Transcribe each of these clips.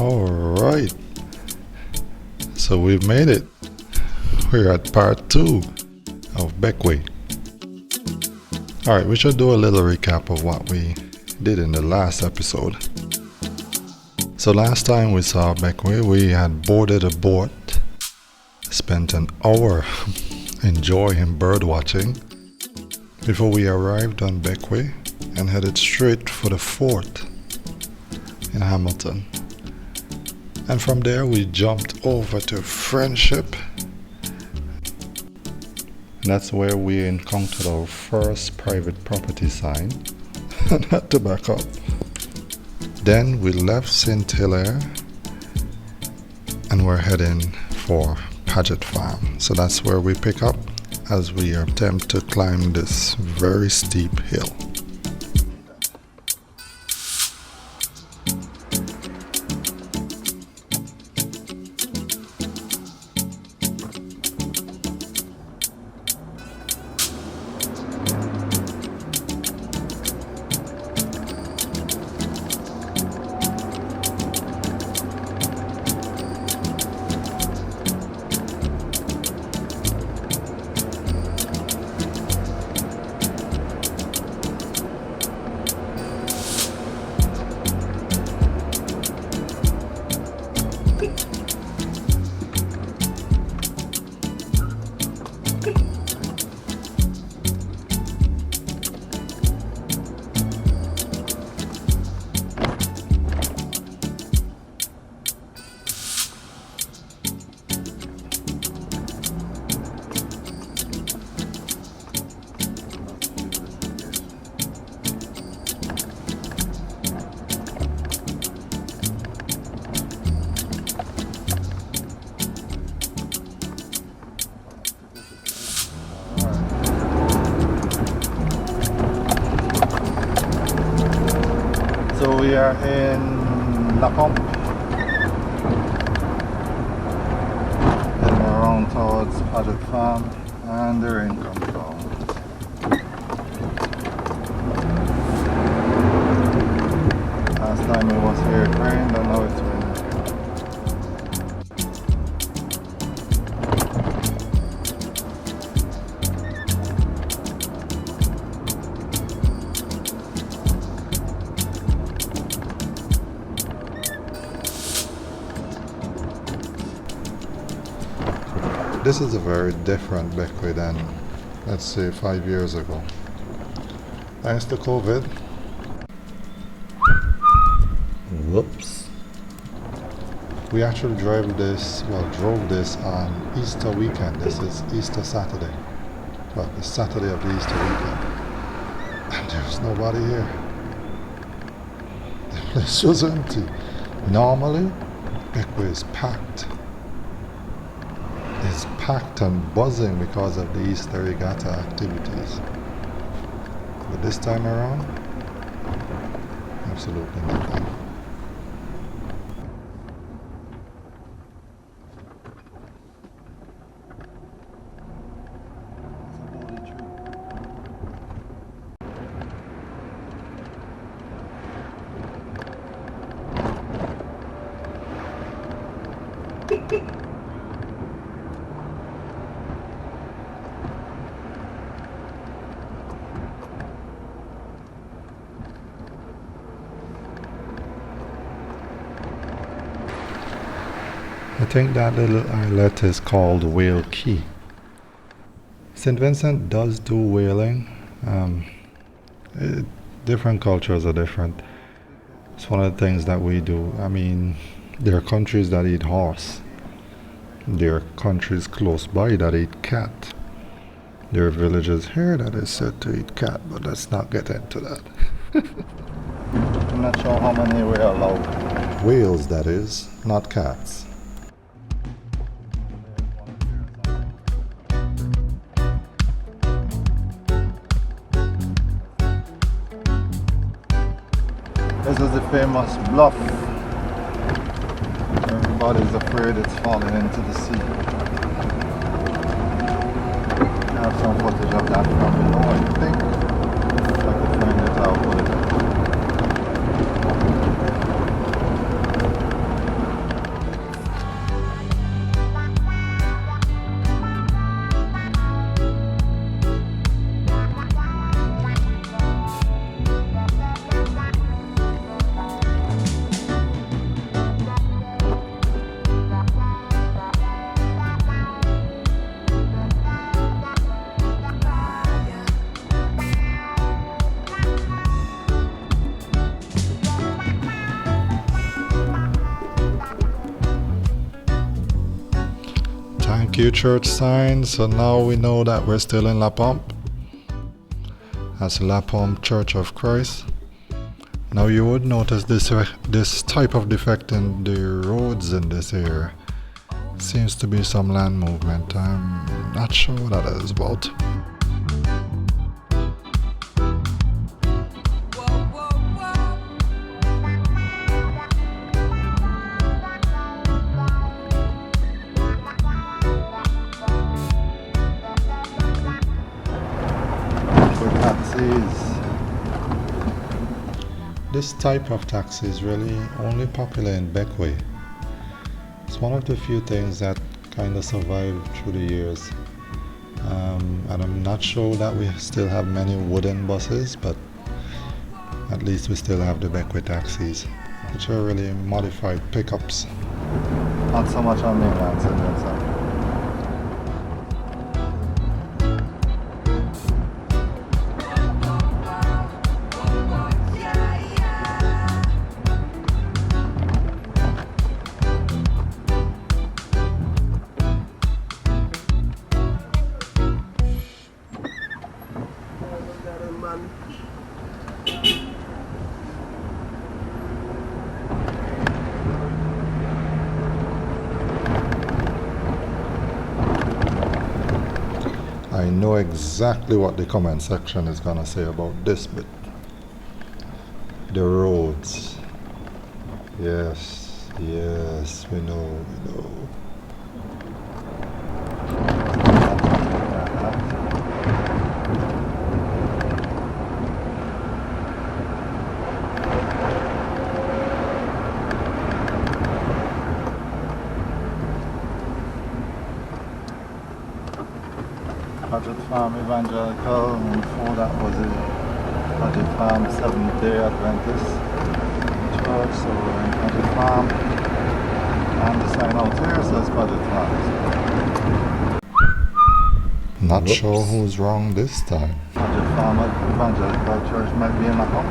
Alright, so we've made it. We're at part 2 of Bequia. Alright, we should do a little recap of what we did in the last episode. So last time we saw Bequia, we had boarded a boat, spent an hour enjoying bird watching before we arrived on Bequia and headed straight for the fort in Hamilton. And from there we jumped over to Friendship. And that's where we encountered our first private property sign and had to back up. Then we left St. Hilaire and we're heading for Paget Farm. So that's where we pick up as we attempt to climb this very steep hill. So we are in Lacombe and we're around towards Paget Farm and the rain comes down. Last time it was here it rained and now it's raining. This is a very different Bequia than, let's say, 5 years ago. Thanks to COVID. Whoops. We actually drove this on Easter weekend. This is Easter Saturday. Well, the Saturday of the Easter weekend. And there's nobody here. The place was empty. Normally, Bequia is packed. It's packed and buzzing because of the Easter regatta activities. But this time around, absolutely nothing. I think that little islet is called Whale Key. St. Vincent does do whaling. Different cultures are different. It's one of the things that we do. I mean, there are countries that eat horse. There are countries close by that eat cat. There are villages here that is said to eat cat, but let's not get into that. I'm not sure how many we allow. Whales, that is, not cats. This is the famous bluff. Everybody's afraid it's falling into the sea. I have some footage of that from below, I think. If I could find it, I'll put it up. few church signs, so now we know that we're still in La Pompe. That's La Pompe Church of Christ. Now you would notice this type of defect in the roads in this area. Seems to be some land movement. I'm not sure what that is about. This type of taxi is really only popular in Bequia. It's one of the few things that kind of survived through the years. And I'm not sure that we still have many wooden buses, but at least we still have the Bequia taxis, which are really modified pickups. Not so much on mainland, so Vincent. I know exactly what the comment section is gonna say about this bit. The roads. Yes, yes, we know. Budget Farm Evangelical, and before that was a Budget Farm Seventh-day Adventist Church, so we're in Budget Farm, and the sign out here says Budget Farm. Not sure who's wrong this time. Budget Farm Evangelical Church might be in the home.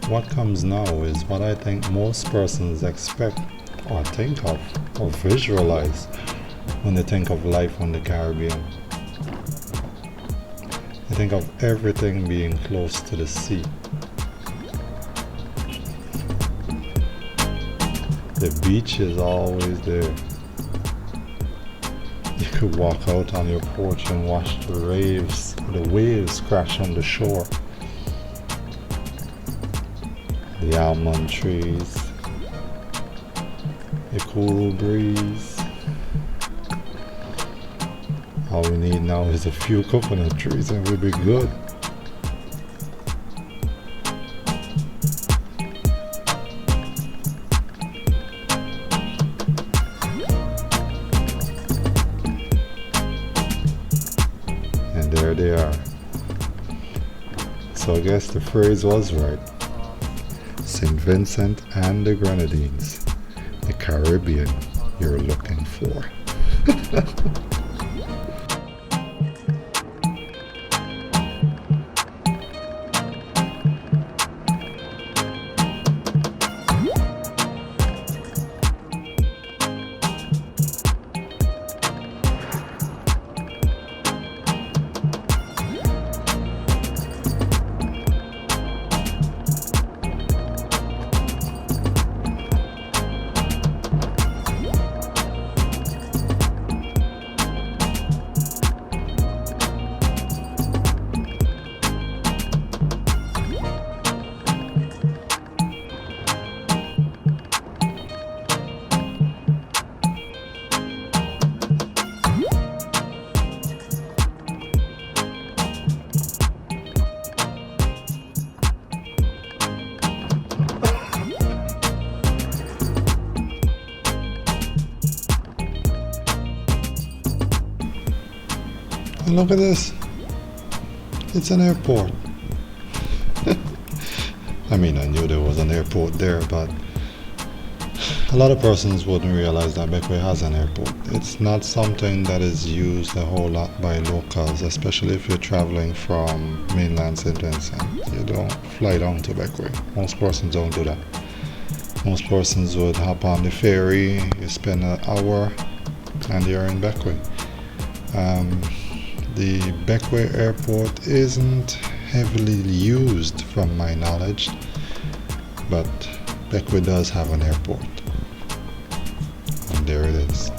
What comes now is what I think most persons expect or think of or visualize when they think of life on the Caribbean. They think of everything being close to the sea. The beach is always there. You could walk out on your porch and watch the waves crash on the shore. The almond trees, a cool breeze. All we need now is a few coconut trees and we'll be good. And there they are. So I guess the phrase was right. St. Vincent and the Grenadines, the Caribbean you're looking for. And look at this. It's an airport. I mean, I knew there was an airport there, but A lot of persons wouldn't realize that Bequia has an airport. It's not something that is used a whole lot by locals, especially if you're traveling from mainland St. Vincent. You don't fly down to Bequia. Most persons don't do that. Most persons would hop on the ferry, you spend an hour, and you're in Bequia. The Bequia airport isn't heavily used from my knowledge, but Bequia does have an airport. And there it is.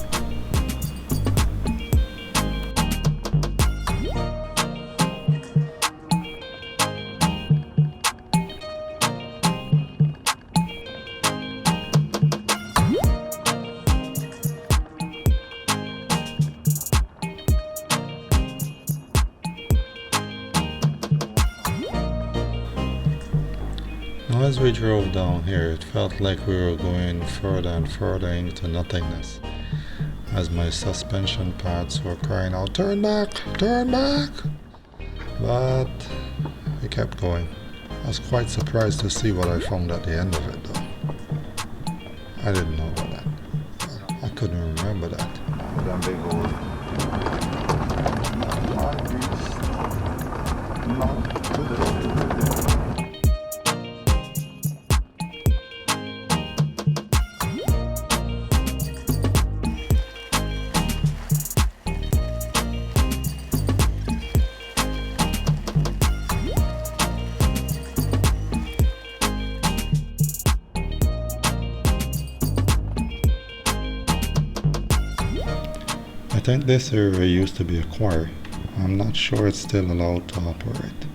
Now as we drove down here, it felt like we were going further and further into nothingness, as my suspension pads were crying out, "Turn back! Turn back!" But we kept going. I was quite surprised to see what I found at the end of it though. I didn't know about that. I couldn't remember that. That big old... Not today. I think this area used to be a quarry. I'm not sure it's still allowed to operate.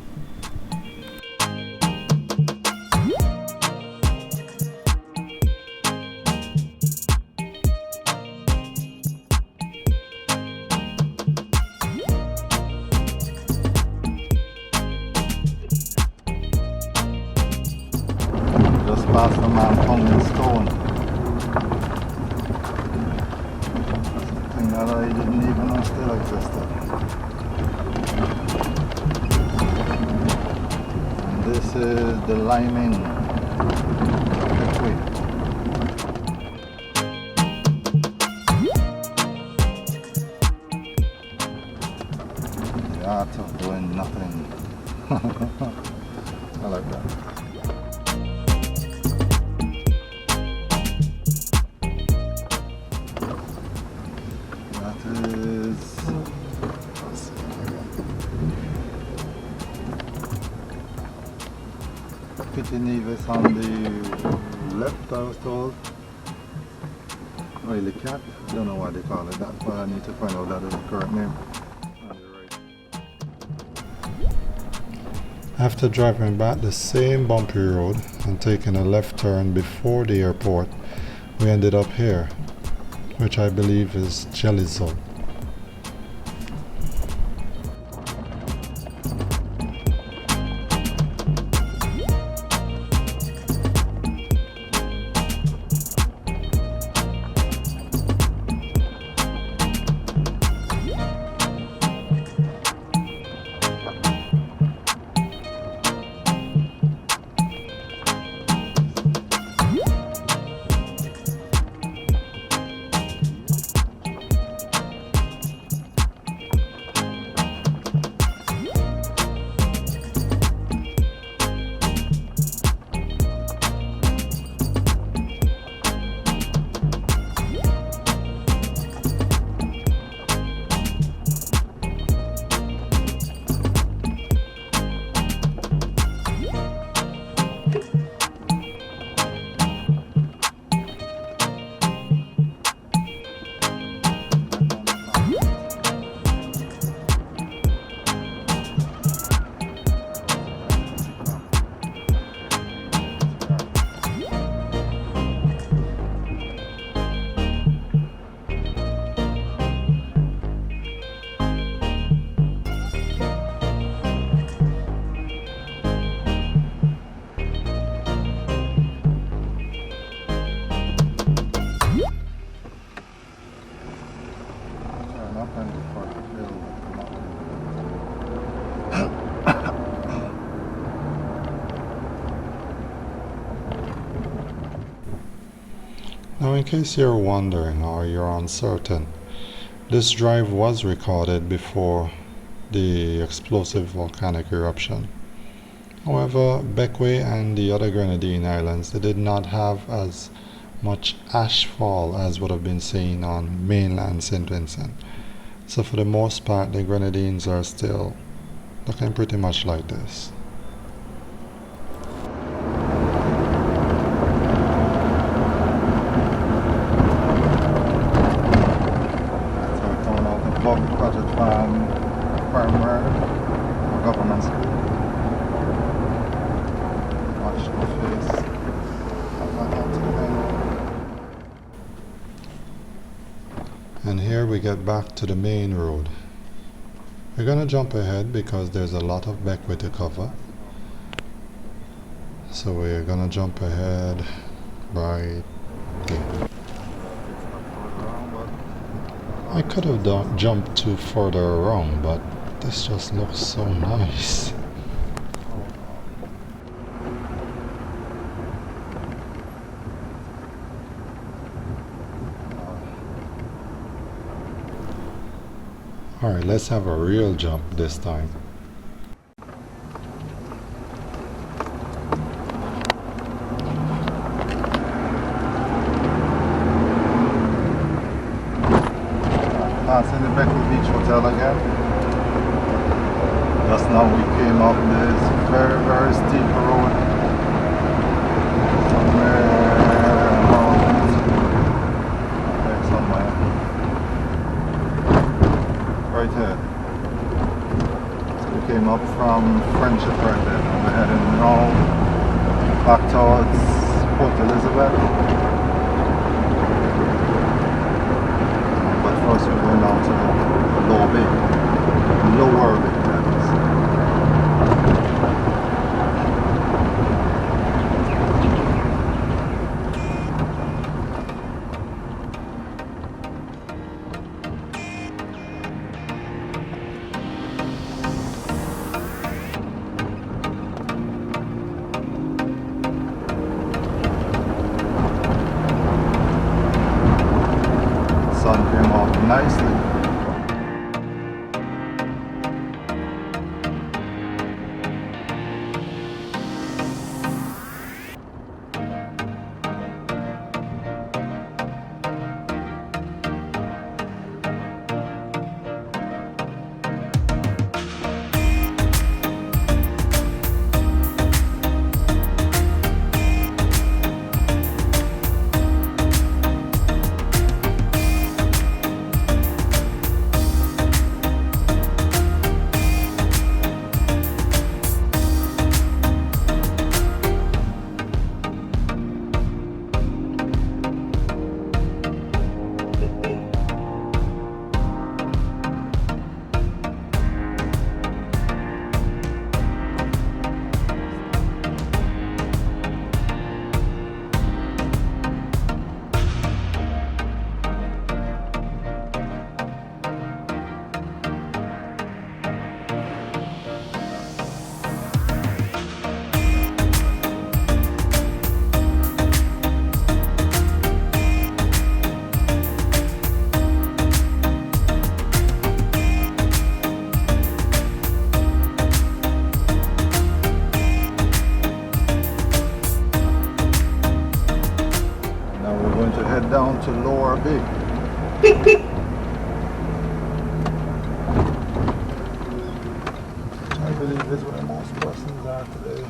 Just past the man hung in stone. That I didn't even know still existed. And this is the liming Bequia. The art of doing nothing. I like that. Petit Nevis on the left, I was told. Oily cat, don't know why they call it that, but I need to find out that is the correct name. On the right. After driving back the same bumpy road and taking a left turn before the airport, we ended up here, which I believe is Jelly Zone. Now, in case you're wondering or you're uncertain, this drive was recorded before the explosive volcanic eruption. However, Bequia and the other Grenadine islands, they did not have as much ash fall as would have been seen on mainland St. Vincent. So for the most part, the Grenadines are still looking pretty much like this. And here we get back to the main road. We're gonna jump ahead because there's a lot of Bequia to cover. So we're gonna jump ahead right there. I could have jumped too further around, but this just looks so nice. Alright, let's have a real jump this time. Passing the Bequia Beach Hotel again. Just now we came up this very steep road. Somewhere. Right here. So we came up from Friendship right there. And we're heading now back towards Port Elizabeth. But first we're going down to Lower Bay. Lower Bay. Sun came out nicely. Down to Lower Bay. I believe this is where most persons are today.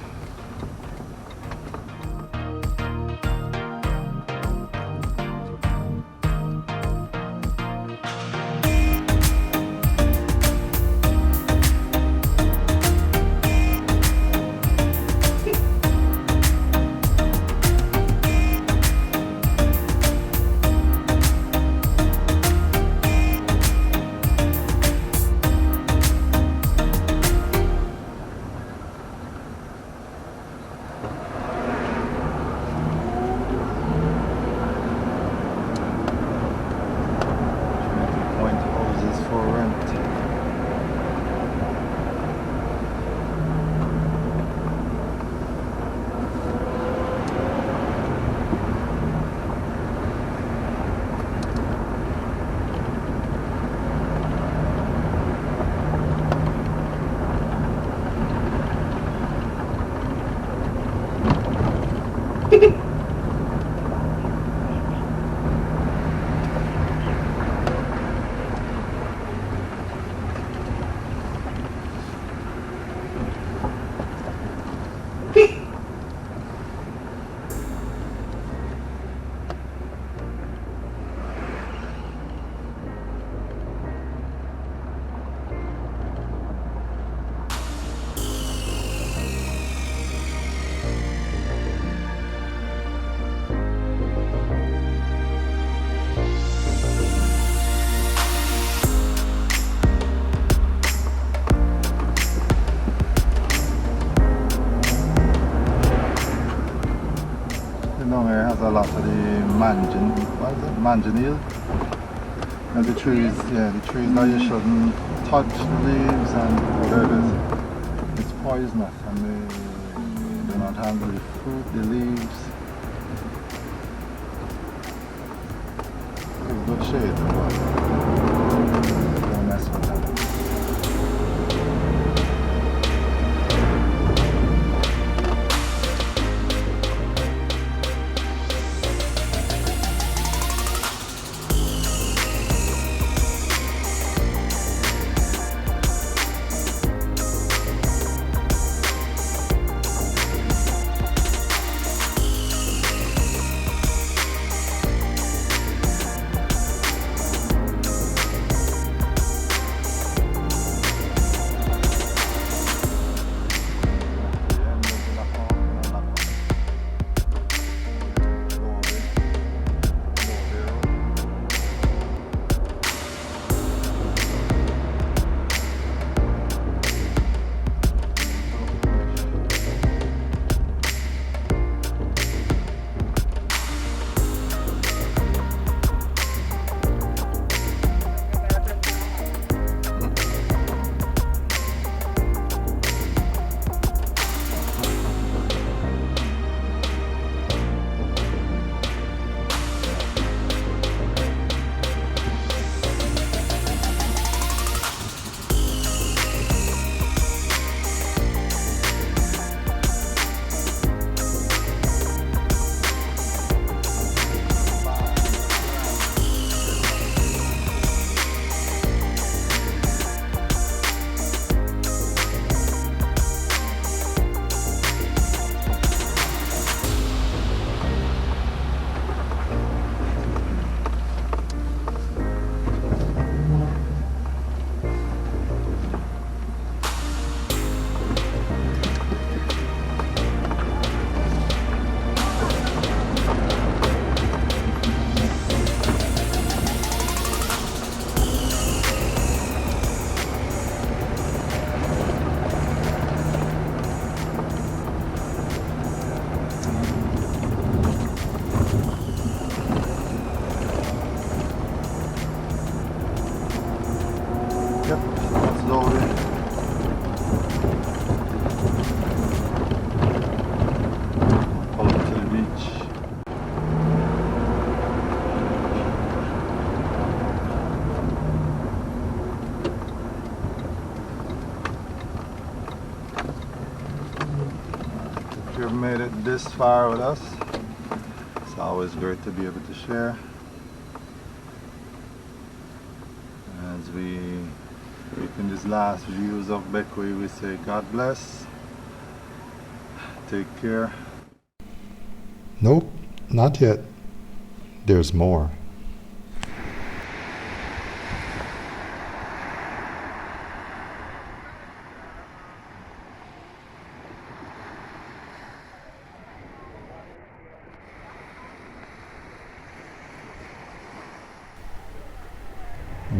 manganese. And the trees, yeah, the trees that you shouldn't touch the leaves and whatever it is. It's poisonous and they do not handle the fruit, the leaves. It's good shade, but don't mess with that. Yep, it's loaded. Pull up to the beach. If you've made it this far with us, it's always great to be able to share. As we in these last views of Bequia, we say God bless, take care. Nope, not yet. There's more.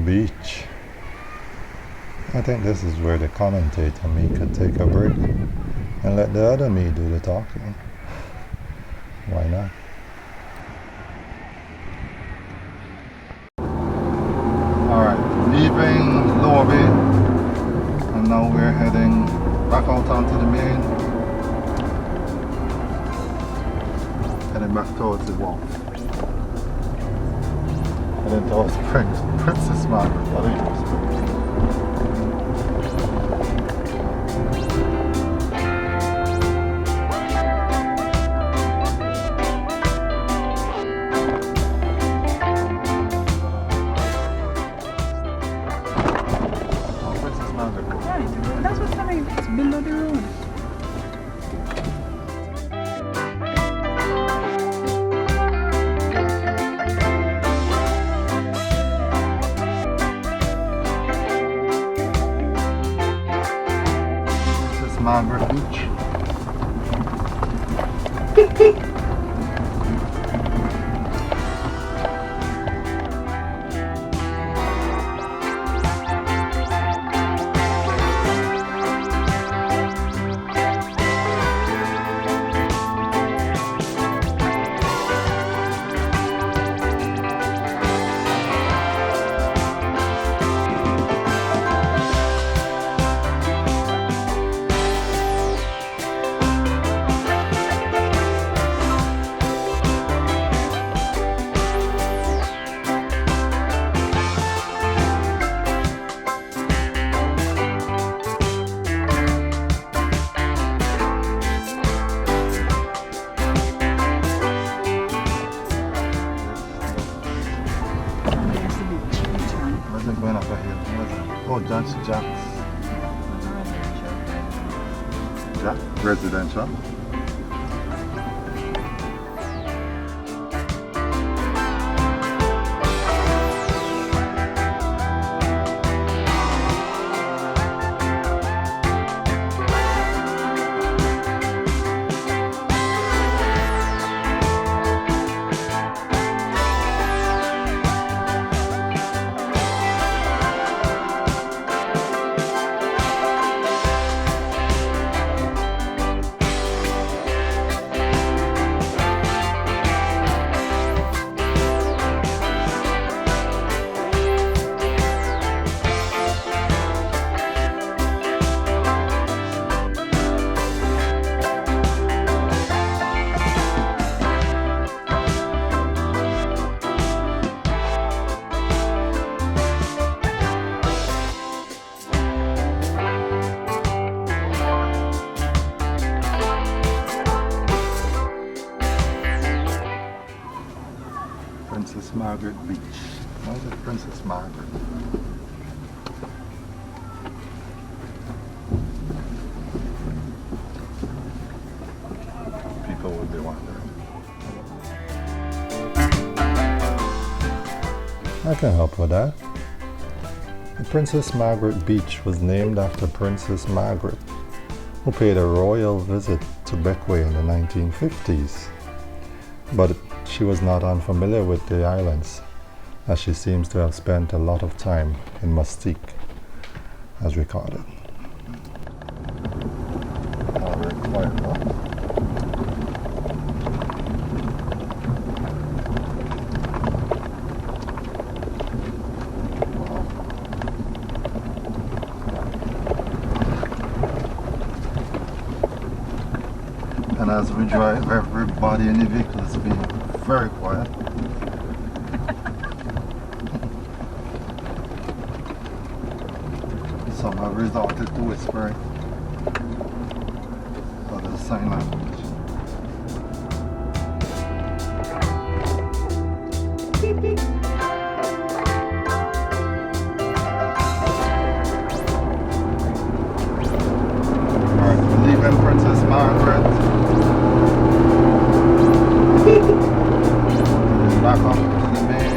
Beach. I think this is where the commentator me could take a break and let the other me do the talking. Why not? Alright, leaving Lower Bay, and now we're heading back out onto the main, heading back towards the wall. Heading towards Princess Margret, I think. That's what's coming. It's below the road. Princess Margret Beach. going up ahead. What's that? Oh, Jack's. Jack? Residential? Princess Margret Beach. Why is it Princess Margret? People would be wondering. I can help with that. The Princess Margret Beach was named after Princess Margret, who paid a royal visit to Bequia in the 1950s. But she was not unfamiliar with the islands, as she seems to have spent a lot of time in Mustique, as recorded. Oh, very quiet, huh? And as we drive, everybody in the vehicle is being very quiet. Some have resorted to whispering. Others sign language. Alright, we're leaving Princess Margret. Back up to the main.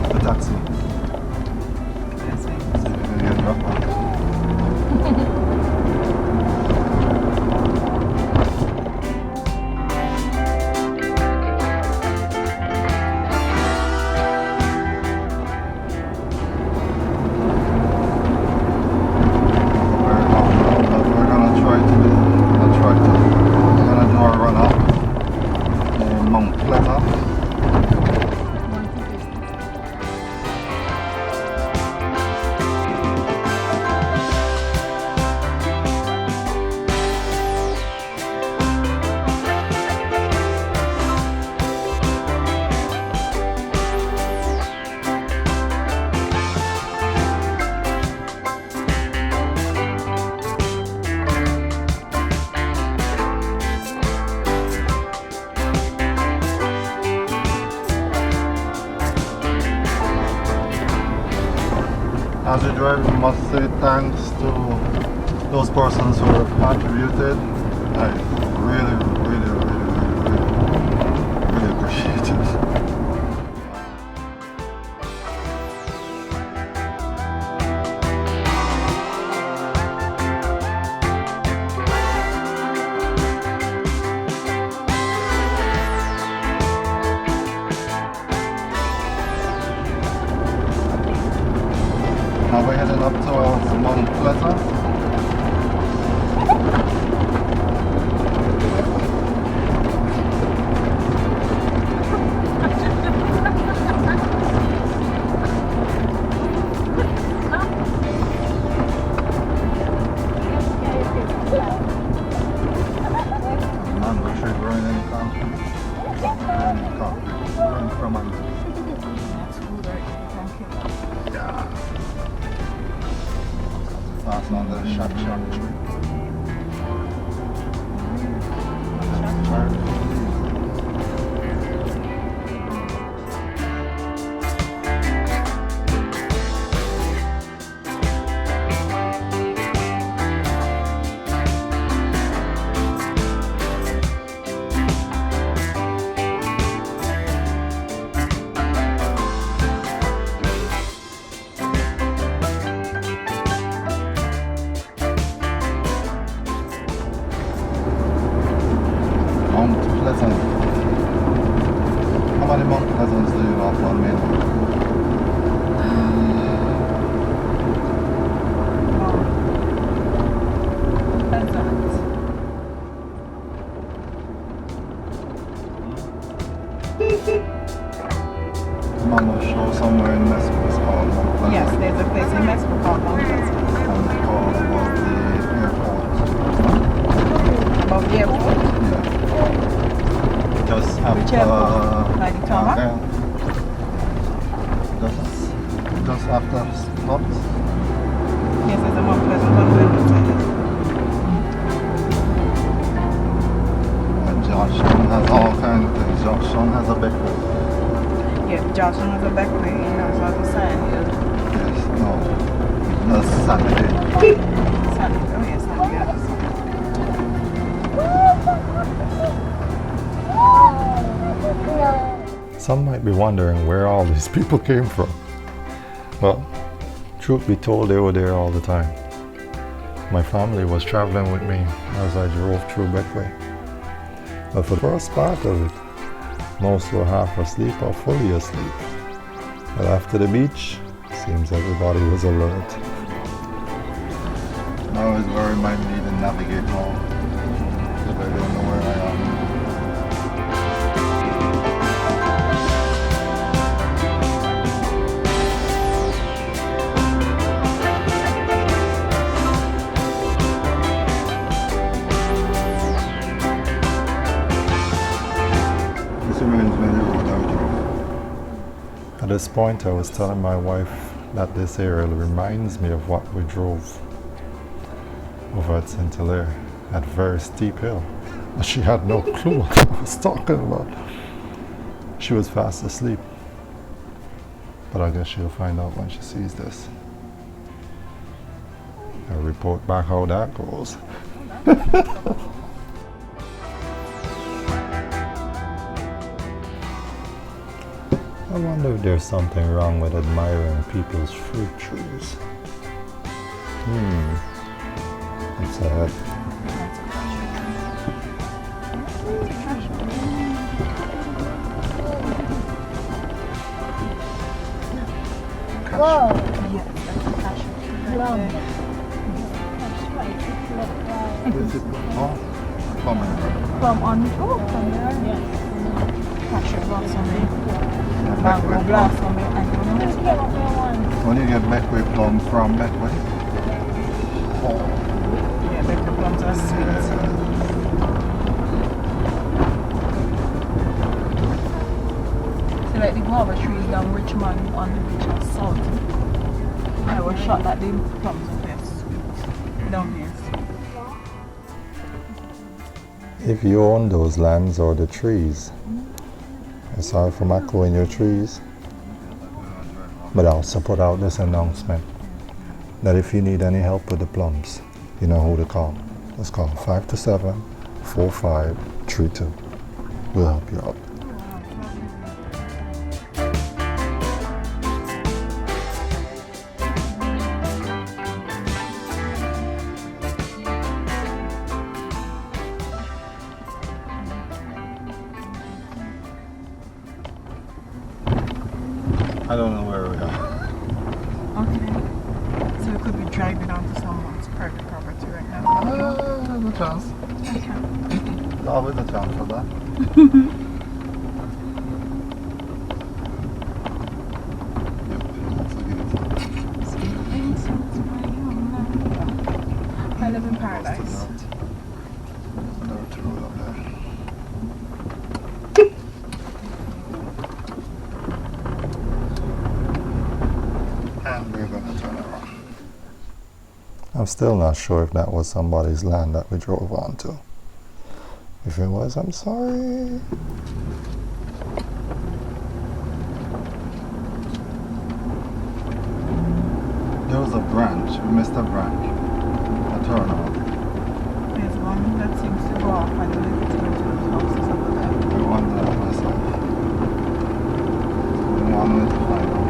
The taxi. See if we can get dropped off. As we drive, we must say thanks to those persons who have contributed. I really appreciate it. Now we're heading up towards Mount Pleasant. concrete. Granite concrete. Run from under. That's good, right? Thank you. Yeah. Fast on the shot. Mount Pleasant. How many Mount Pleasants do you have on mainland? Mama show somewhere in Mexico it's called Mount Pleasant. Yes, there's a place in Mexico called Mount Pleasant. And it's called above the airport. Above the airport. Yeah. Just after Which airport? Like the tarmac? Just after stops. Yes, there's a Mount Pleasant on the airport. And Georgetown has all kinds of things. Georgetown has a Bequia. Yeah, Johnson has a Bequia, and also has a sign here. Yes, no. That's Saturday. Saturday, oh yes, Saturday has a sign. Some might be wondering where all these people came from. Well, truth be told, they were there all the time. My family was traveling with me as I drove through Bequia. But for the first part of it, most were half asleep or fully asleep. But after the beach, seems everybody was alert. I always worry might need to navigate home if I don't know where I am. This reminds me of the road I drove. At this point, I was telling my wife that this area reminds me of what we drove over at St. Hilaire, that very steep hill. But she had no clue what I was talking about. She was fast asleep. But I guess she'll find out when she sees this. I'll report back how that goes. I wonder if there's something wrong with admiring people's fruit trees. It's a Whoa. Yes, that's a passion tree right there. Is it plumbing? From on from there, yes. Passion blossom, Yeah, mango Bequia. blossom, I don't know. When you get Bequia plum from Bequia. Yeah, Bequia plums are sweet. So like the guava trees down Richmond on the beach of South. I was shocked that the plums are there sweet down here. If you own those lands or the trees, sorry for echoing your trees, but I also put out this announcement that if you need any help with the plums, you know who to call. Just call 527-4532. We'll help you out. I don't know where we are. Okay. So we could be driving onto someone's private property right now. There's a chance. Okay. There's always a chance for that. Yep, that's a good. I live in paradise. There's a dirt road up there. I'm still not sure if that was somebody's land that we drove onto. If it was, I'm sorry. There was a branch. We missed a branch. A turnout. There's one that seems to go off and leave it into the houses over there. I wonder that myself. So we wanted to find out.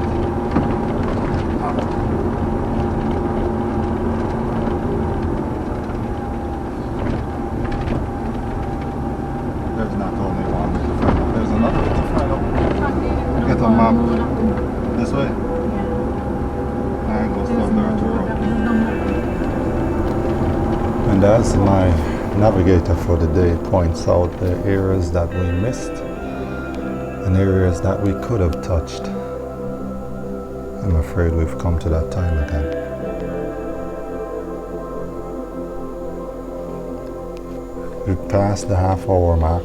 There's not only one way to find out. There's another way to find out. Get a map. This way? And goes down there to road. And as my navigator for the day points out the areas that we missed and areas that we could have touched, I'm afraid we've come to that time again. We've passed the half-hour mark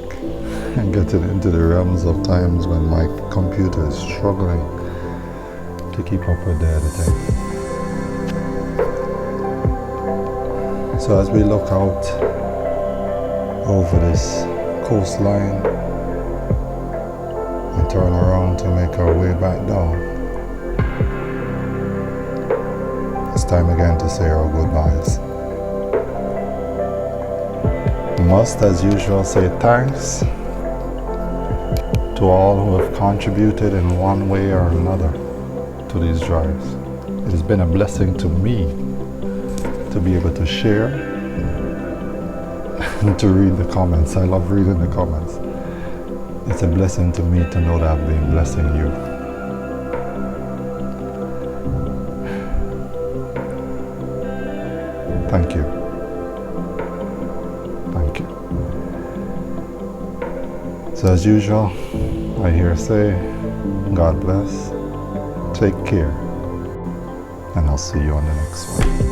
and getting into the realms of times when my computer is struggling to keep up with the editing. So as we look out over this coastline and turn around to make our way back down, it's time again to say our goodbyes. We must, as usual, say thanks to all who have contributed in one way or another to these drives. It has been a blessing to me to be able to share and to read the comments. I love reading the comments. It's a blessing to me to know that I've been blessing you. Thank you. Thank you. So as usual, I hear say, God bless, take care, and I'll see you on the next one.